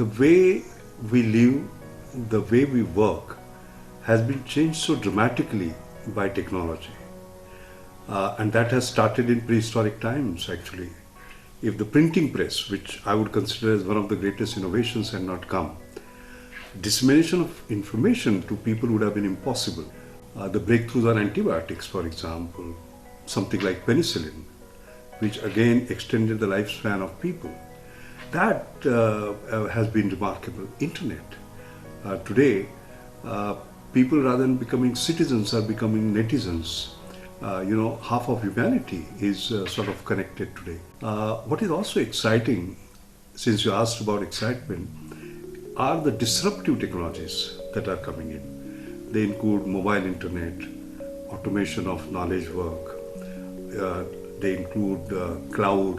the way we live, the way we work has been changed so dramatically by technology. And that has started in prehistoric times actually. If the printing press, which I would consider as one of the greatest innovations, had not come, dissemination of information to people would have been impossible. The breakthroughs on antibiotics, for example, something like penicillin, which again extended the lifespan of people, that has been remarkable. Internet. Today, people, rather than becoming citizens, are becoming netizens. Half of humanity is sort of connected today. What is also exciting, since you asked about excitement, are the disruptive technologies that are coming in. They include mobile internet, automation of knowledge work, they include cloud,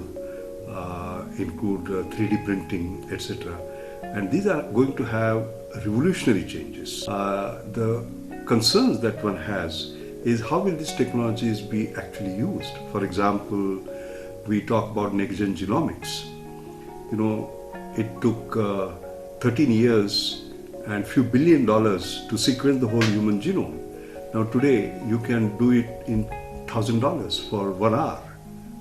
include 3D printing, etc. And these are going to have revolutionary changes. The concerns that one has is how will these technologies be actually used? For example, we talk about next-gen genomics. It took 13 years and few $1 billion to sequence the whole human genome. Now today, you can do it in $1,000 for 1 hour,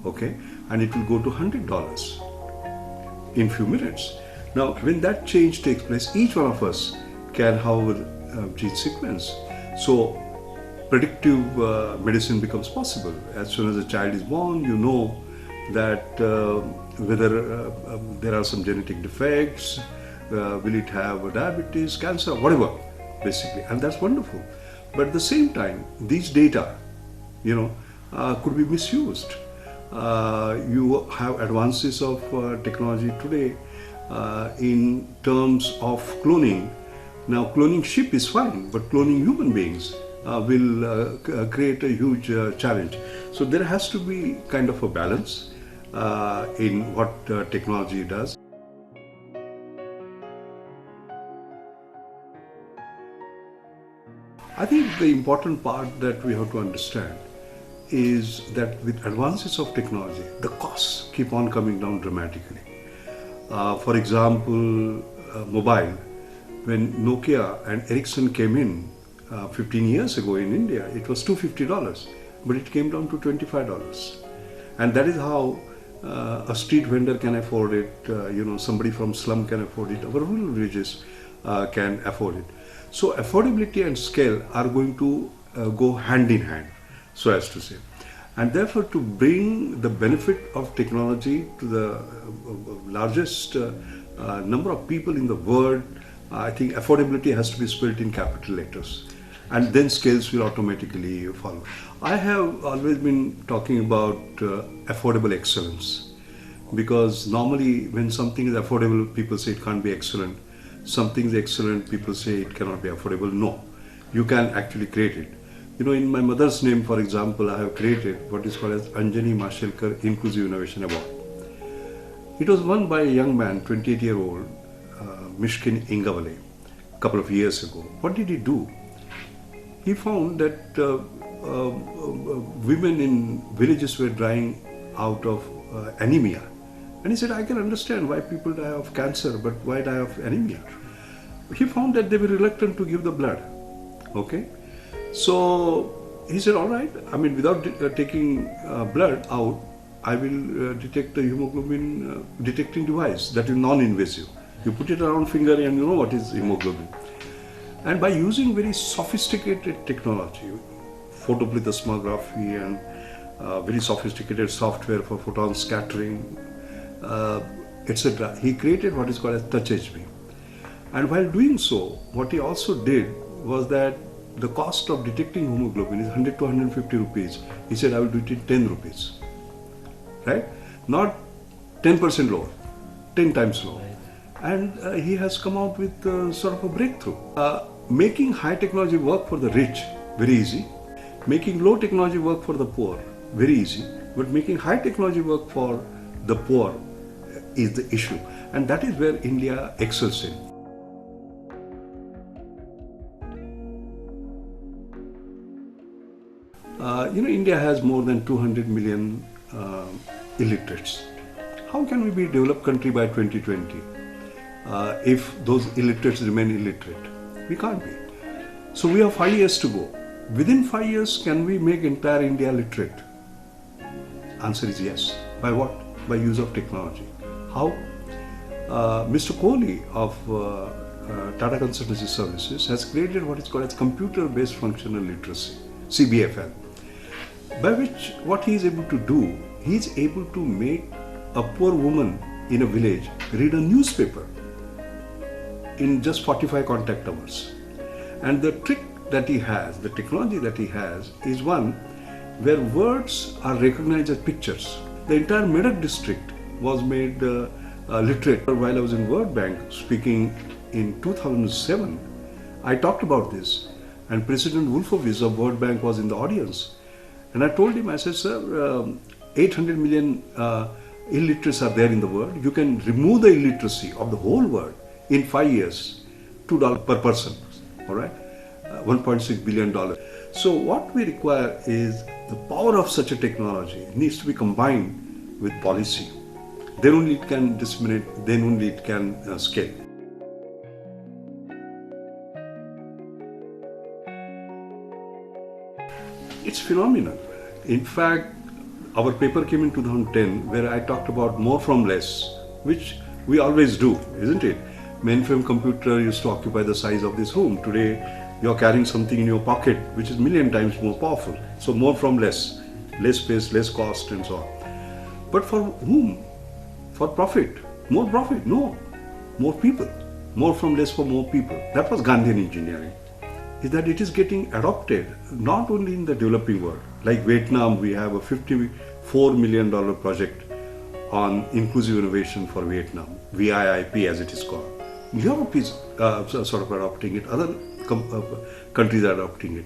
okay? And it will go to $100 in few minutes. Now, when that change takes place, each one of us can have a gene sequence. So, predictive medicine becomes possible. As soon as a child is born, you know that whether there are some genetic defects, will it have diabetes, cancer, whatever, basically. And that's wonderful. But at the same time, these data, could be misused. You have advances of technology today in terms of cloning. Now, cloning sheep is fine, but cloning human beings will create a huge challenge. So there has to be kind of a balance in what technology does. I think the important part that we have to understand is that with advances of technology, the costs keep on coming down dramatically. For example, mobile. When Nokia and Ericsson came in 15 years ago in India, it was $250, but it came down to $25. And that is how a street vendor can afford it, somebody from slum can afford it, our rural villages can afford it. So affordability and scale are going to go hand in hand, so as to say. And therefore, to bring the benefit of technology to the largest number of people in the world, I think affordability has to be spelled in capital letters, and then scales will automatically follow. I have always been talking about affordable excellence, because normally when something is affordable, people say it can't be excellent. Something is excellent, people say it cannot be affordable. No, you can actually create it. In my mother's name, for example, I have created what is called as Anjani Mashelkar Inclusive Innovation Award. It was won by a young man, 28-year-old, Mishkin Ingavale, a couple of years ago. What did he do? He found that women in villages were dying out of anemia. And he said, I can understand why people die of cancer, but why die of anemia? He found that they were reluctant to give the blood. Okay? So he said, all right, without taking blood out, I will detect the hemoglobin detecting device that is non-invasive. You put it around finger and you know what is hemoglobin. And by using very sophisticated technology, photoplethysmography and very sophisticated software for photon scattering, etc., he created what is called as Touch HB. And while doing so, what he also did was that the cost of detecting hemoglobin is 100 to 150 rupees. He said, I will do it in 10 rupees. Right? Not 10% lower, 10 times lower. And he has come out with sort of a breakthrough. Making high technology work for the rich, very easy. Making low technology work for the poor, very easy. But making high technology work for the poor is the issue. And that is where India excels in. India has more than 200 million illiterates. How can we be a developed country by 2020? if those illiterates remain illiterate? We can't be. So we have 5 years to go. Within 5 years, can we make entire India literate? Answer is yes. By what? By use of technology. How? Mr. Kohli of Tata Consultancy Services has created what is called as computer-based functional literacy, CBFL, by which what he is able to do, he is able to make a poor woman in a village read a newspaper in just 45 contact hours. And the trick that he has, the technology that he has, is one where words are recognized as pictures. The entire Medak district was made literate. While I was in World Bank speaking in 2007, I talked about this, and President Wolfowitz of World Bank was in the audience. And I told him, I said, sir, 800 million illiterates are there in the world. You can remove the illiteracy of the whole world in 5 years, $2 per person, all right? $1.6 billion. So what we require is the power of such a technology needs to be combined with policy. Then only it can disseminate, then only it can scale. It's phenomenal. In fact, our paper came in 2010 where I talked about more from less, which we always do, isn't it? Mainframe computer used to occupy the size of this room. Today, you're carrying something in your pocket which is a million times more powerful. So more from less space, less cost and so on. But for whom? For profit. More profit? No. More people. More from less for more people. That was Gandhian engineering. Is that it is getting adopted not only in the developing world. Like Vietnam, we have a $54 million project on inclusive innovation for Vietnam, VIIP as it is called. Europe is sort of adopting it, other countries are adopting it.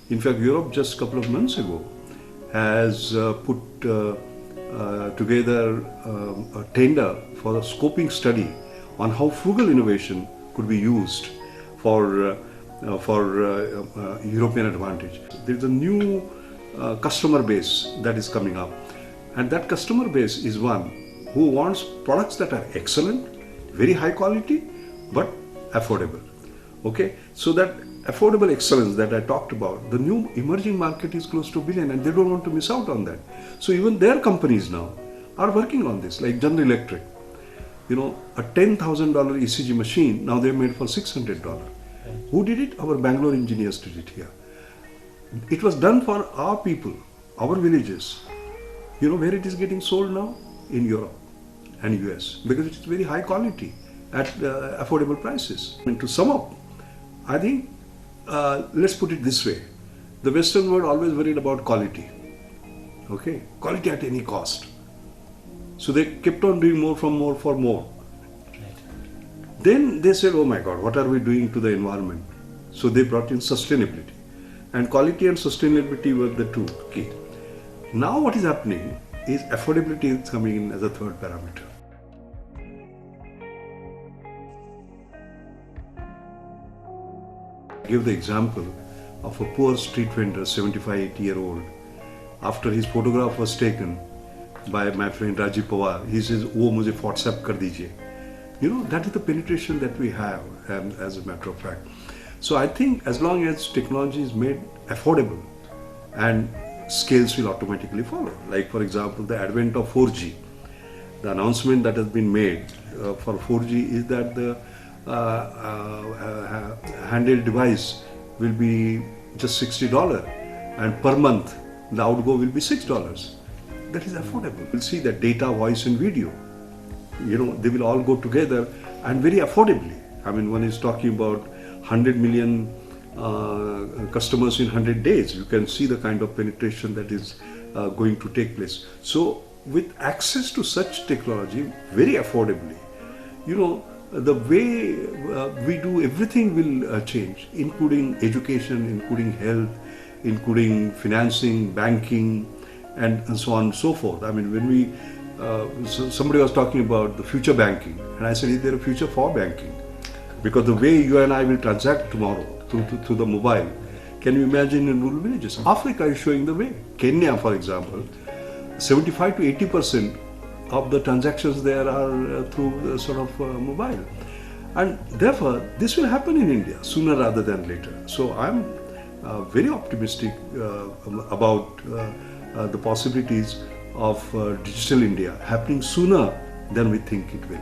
In fact, Europe just a couple of months ago has put together a tender for a scoping study on how frugal innovation could be used for European advantage. There is a new customer base that is coming up, and that customer base is one who wants products that are excellent, very high quality, but affordable. Okay, so that affordable excellence that I talked about, the new emerging market is close to $1 billion, and they don't want to miss out on that. So even their companies now are working on this, like General Electric. You know, a $10,000 ECG machine, now they're made for $600. Who did it? Our Bangalore engineers did it here. It was done for our people, our villages. You know where it is getting sold now? In Europe and US, because it is very high quality at affordable prices. And to sum up, I think, let's put it this way. The Western world always worried about quality. Okay, quality at any cost. So they kept on doing more from more for more. Then they said, oh my God, what are we doing to the environment? So they brought in sustainability. And quality and sustainability were the two key. Now what is happening is affordability is coming in as a third parameter. I give the example of a poor street vendor, 75, 80-year-old. After his photograph was taken by my friend Rajiv Pawar, he says, "Oh, mujhe WhatsApp kar dijiye." You know, that is the penetration that we have, as a matter of fact. So I think as long as technology is made affordable, and scales will automatically follow. Like for example, the advent of 4G. The announcement that has been made for 4G is that the handheld device will be just $60, and per month the outgo will be $6. That is affordable. We'll see that data, voice and video, you know, they will all go together and very affordably. I mean, one is talking about 100 million customers in 100 days. You can see the kind of penetration that is going to take place. So with access to such technology very affordably, you know, the way we do everything will change, including education, including health, including financing, banking, and so on and so forth. I mean, when we somebody was talking about the future banking, and I said, is there a future for banking? Because the way you and I will transact tomorrow through the mobile, can you imagine in rural villages? Africa is showing the way. Kenya, for example, 75 to 80% of the transactions there are through sort of mobile. And therefore, this will happen in India sooner rather than later. So I'm very optimistic about the possibilities of digital India happening sooner than we think it will.